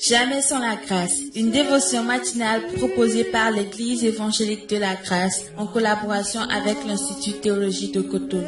Jamais sans la grâce, une dévotion matinale proposée par l'Église évangélique de la grâce en collaboration avec l'Institut théologique de Cotonou.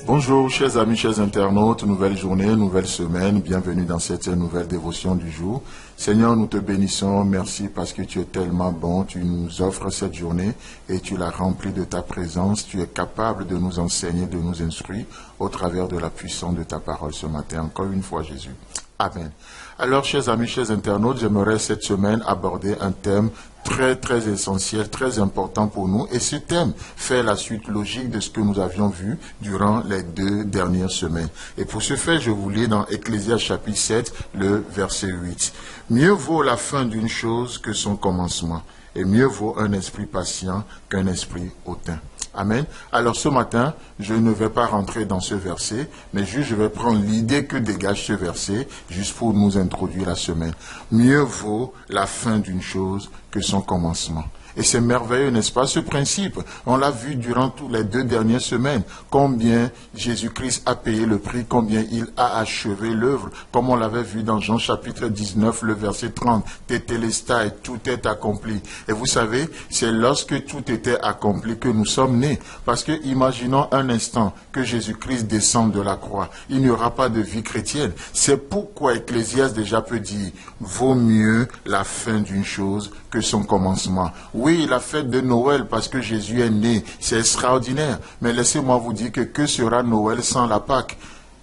Bonjour chers amis, chers internautes, nouvelle journée, nouvelle semaine, bienvenue dans cette nouvelle dévotion du jour. Seigneur, nous te bénissons, merci parce que tu es tellement bon, tu nous offres cette journée et tu la remplis de ta présence, tu es capable de nous enseigner, de nous instruire au travers de la puissance de ta parole ce matin. Encore une fois Jésus. Amen. Alors chers amis, chers internautes, j'aimerais cette semaine aborder un thème très essentiel, très important pour nous. Et ce thème fait la suite logique de ce que nous avions vu durant les 2 dernières semaines. Et pour ce faire, je vous lis dans Ecclésiaste chapitre 7, le verset 8. Mieux vaut la fin d'une chose que son commencement. Et mieux vaut un esprit patient qu'un esprit hautain. Amen. Alors ce matin, je ne vais pas rentrer dans ce verset, mais juste je vais prendre l'idée que dégage ce verset, juste pour nous introduire la semaine. Mieux vaut la fin d'une chose que son commencement. Et c'est merveilleux, n'est-ce pas, ce principe? On l'a vu durant toutes les 2 dernières semaines. Combien Jésus-Christ a payé le prix, combien il a achevé l'œuvre, comme on l'avait vu dans Jean chapitre 19, le verset 30. Tétélestai, tout est accompli. Et vous savez, c'est lorsque tout était accompli que nous sommes nés. Parce que imaginons un instant que Jésus-Christ descende de la croix. Il n'y aura pas de vie chrétienne. C'est pourquoi Ecclésiaste déjà peut dire, vaut mieux la fin d'une chose que son commencement. Oui, la fête de Noël, parce que Jésus est né, c'est extraordinaire. Mais laissez-moi vous dire que sera Noël sans la Pâque?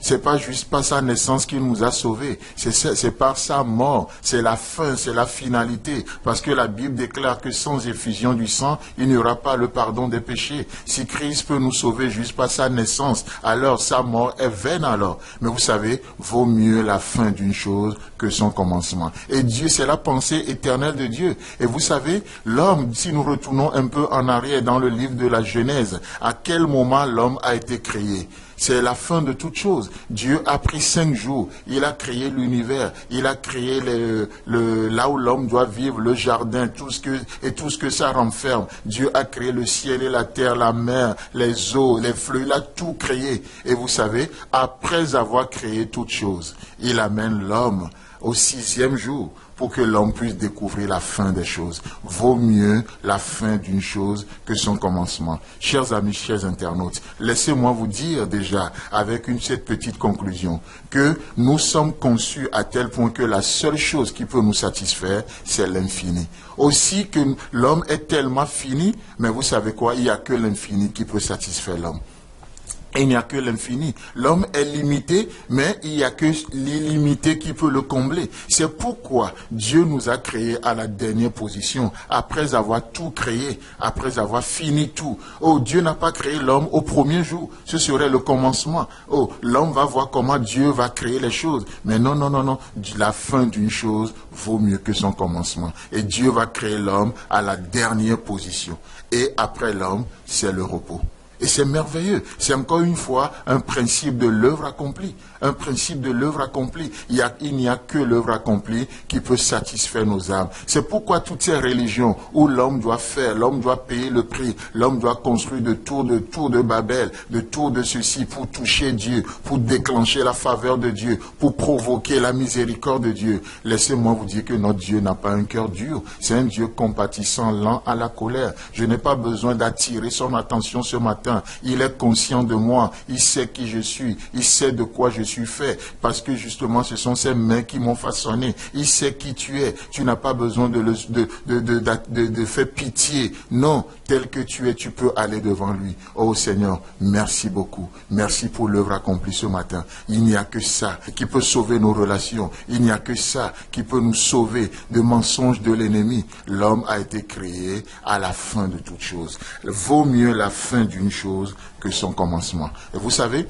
C'est pas juste par sa naissance qu'il nous a sauvés. C'est par sa mort. C'est la fin, c'est la finalité. Parce que la Bible déclare que sans effusion du sang, il n'y aura pas le pardon des péchés. Si Christ peut nous sauver juste par sa naissance, alors sa mort est vaine alors. Mais vous savez, vaut mieux la fin d'une chose que son commencement. Et Dieu, c'est la pensée éternelle de Dieu. Et vous savez, l'homme, si nous retournons un peu en arrière dans le livre de la Genèse, à quel moment l'homme a été créé? C'est la fin de toute chose. Dieu a pris 5 jours. Il a créé l'univers. Il a créé là où l'homme doit vivre, le jardin, tout ce que ça renferme. Dieu a créé le ciel et la terre, la mer, les eaux, les fleuves. Il a tout créé. Et vous savez, après avoir créé toutes choses, il amène l'homme au 6e jour pour que l'homme puisse découvrir la fin des choses. Vaut mieux la fin d'une chose que son commencement. Chers amis, chers internautes, laissez-moi vous dire déjà, avec cette petite conclusion, que nous sommes conçus à tel point que la seule chose qui peut nous satisfaire, c'est l'infini. Aussi que l'homme est tellement fini, mais vous savez quoi, il n'y a que l'infini qui peut satisfaire l'homme. Il n'y a que l'infini. L'homme est limité, mais il n'y a que l'illimité qui peut le combler. C'est pourquoi Dieu nous a créés à la dernière position, après avoir tout créé, après avoir fini tout. Oh, Dieu n'a pas créé l'homme au premier jour. Ce serait le commencement. Oh, l'homme va voir comment Dieu va créer les choses. Mais non. La fin d'une chose vaut mieux que son commencement. Et Dieu va créer l'homme à la dernière position. Et après l'homme, c'est le repos. Et c'est merveilleux. C'est encore une fois un principe de l'œuvre accomplie. Un principe de l'œuvre accomplie. Il n'y a que l'œuvre accomplie qui peut satisfaire nos âmes. C'est pourquoi toutes ces religions où l'homme doit faire, l'homme doit payer le prix, l'homme doit construire de tours de Babel, de tours de ceci pour toucher Dieu, pour déclencher la faveur de Dieu, pour provoquer la miséricorde de Dieu. Laissez-moi vous dire que notre Dieu n'a pas un cœur dur. C'est un Dieu compatissant, lent à la colère. Je n'ai pas besoin d'attirer son attention ce matin. Il est conscient de moi, il sait qui je suis, il sait de quoi je suis fait, parce que justement ce sont ses mains qui m'ont façonné. Il sait qui tu es, tu n'as pas besoin de faire pitié. Non, tel que tu es, tu peux aller devant lui. Oh Seigneur, merci beaucoup, merci pour l'œuvre accomplie ce matin. Il n'y a que ça qui peut sauver nos relations, il n'y a que ça qui peut nous sauver des mensonges de l'ennemi. L'homme a été créé à la fin de toute chose. Vaut mieux la fin d'une chose que son commencement. Et vous savez,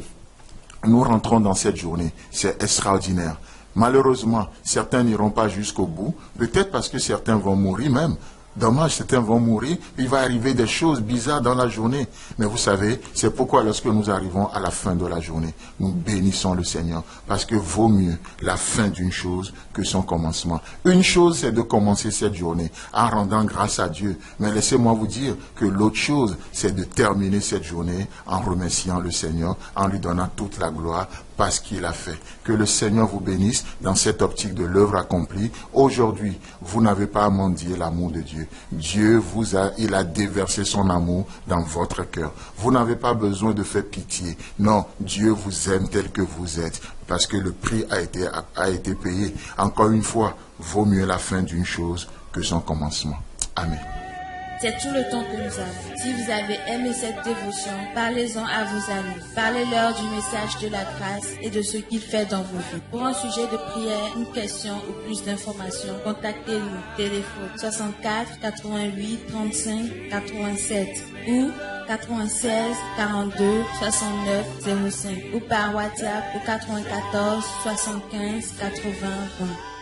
nous rentrons dans cette journée. C'est extraordinaire. Malheureusement, certains n'iront pas jusqu'au bout. Peut-être parce que certains vont mourir même. Dommage, certains vont mourir, il va arriver des choses bizarres dans la journée. Mais vous savez, c'est pourquoi lorsque nous arrivons à la fin de la journée, nous bénissons le Seigneur. Parce que vaut mieux la fin d'une chose que son commencement. Une chose, c'est de commencer cette journée en rendant grâce à Dieu. Mais laissez-moi vous dire que l'autre chose, c'est de terminer cette journée en remerciant le Seigneur, en lui donnant toute la gloire parce qu'il a fait. Que le Seigneur vous bénisse dans cette optique de l'œuvre accomplie. Aujourd'hui, vous n'avez pas à mendier l'amour de Dieu. Dieu il a déversé son amour dans votre cœur. Vous n'avez pas besoin de faire pitié. Non, Dieu vous aime tel que vous êtes parce que le prix a été payé. Encore une fois, vaut mieux la fin d'une chose que son commencement. Amen. C'est tout le temps que nous avons. Si vous avez aimé cette dévotion, parlez-en à vos amis. Parlez-leur du message de la grâce et de ce qu'il fait dans vos vies. Pour un sujet de prière, une question ou plus d'informations, contactez-nous. Téléphone 64 88 35 87 ou 96 42 69 05 ou par WhatsApp au 94 75 80 20.